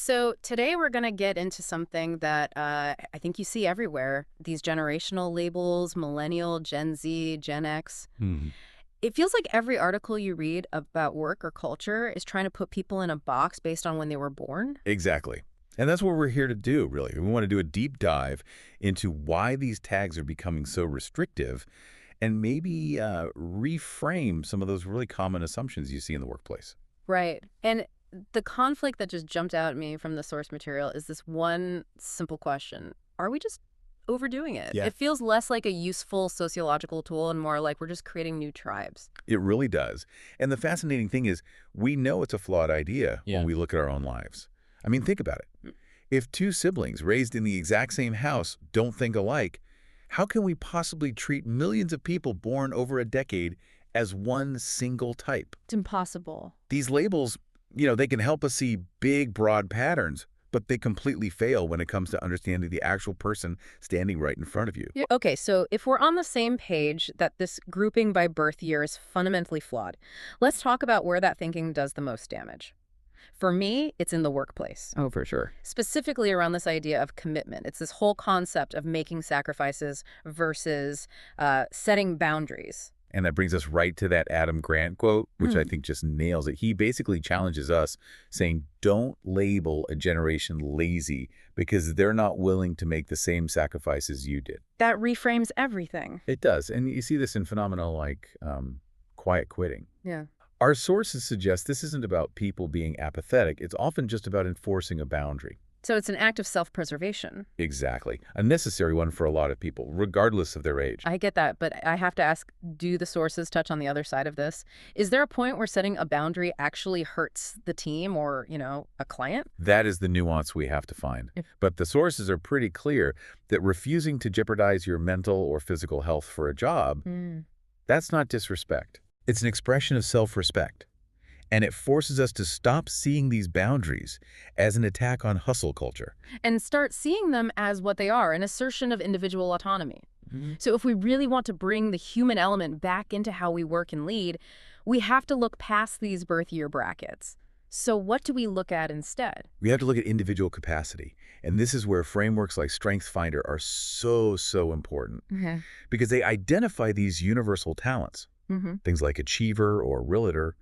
So today we're going to get into something that I think you see everywhere, these generational labels, millennial, Gen Z, Gen X. Hmm. It feels like every article you read about work or culture is trying to put people in a box based on when they were born. Exactly. And that's what we're here to do, really. We want to do a deep dive into why these tags are becoming so restrictive and maybe reframe some of those really common assumptions you see in the workplace. Right. And the conflict that just jumped out at me from the source material is this one simple question. Are we just overdoing it? Yeah. It feels less like a useful sociological tool and more like we're just creating new tribes. It really does. And the fascinating thing is we know it's a flawed idea when Yeah. we look at our own lives. I mean, think about it. If two siblings raised in the exact same house don't think alike, how can we possibly treat millions of people born over a decade as one single type? It's impossible. These labels, they can help us see big, broad patterns, but they completely fail when it comes to understanding the actual person standing right in front of you. Yeah. Okay, so if we're on the same page that this grouping by birth year is fundamentally flawed, let's talk about where that thinking does the most damage. For me, it's in the workplace, Oh, for sure. specifically around this idea of commitment. It's this whole concept of making sacrifices versus setting boundaries. And that brings us right to that Adam Grant quote, which I Hmm. think just nails it. He basically challenges us saying, don't label a generation lazy because they're not willing to make the same sacrifices you did. That reframes everything. It does. And you see this in phenomena like quiet quitting. Yeah. Our sources suggest this isn't about people being apathetic. It's often just about enforcing a boundary. So it's an act of self-preservation. Exactly. A necessary one for a lot of people, regardless of their age. I get that, but I have to ask, do the sources touch on the other side of this? Is there a point where setting a boundary actually hurts the team or, a client? That is the nuance we have to find. If- But the sources are pretty clear that refusing to jeopardize your mental or physical health for a job, that's not disrespect. It's an expression of self-respect. And it forces us to stop seeing these boundaries as an attack on hustle culture. And start seeing them as what they are, an assertion of individual autonomy. So if we really want to bring the human element back into how we work and lead, we have to look past these birth year brackets. So what do we look at instead? We have to look at individual capacity. And this is where frameworks like StrengthsFinder are so important Okay. because they identify these universal talents, Mm-hmm. things like achiever or realtor,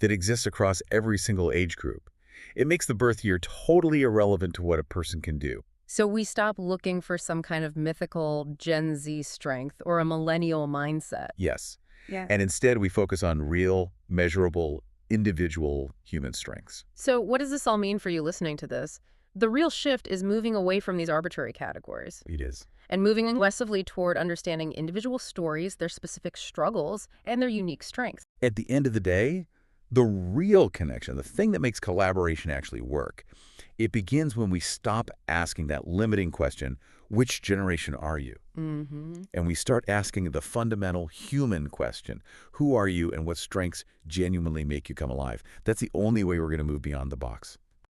that exist across every single age group. It makes the birth year totally irrelevant to what a person can do. So we stop looking for some kind of mythical Gen Z strength or a millennial mindset. Yes. Yeah. And instead, we focus on real, measurable, individual human strengths. So what does this all mean for you listening to this? The real shift is moving away from these arbitrary categories It is. and moving aggressively toward understanding individual stories, their specific struggles, and their unique strengths. At the end of the day, the real connection, the thing that makes collaboration actually work, it begins when we stop asking that limiting question, which generation are you? Mm-hmm. And we start asking the fundamental human question, who are you and what strengths genuinely make you come alive? That's the only way we're going to move beyond the box.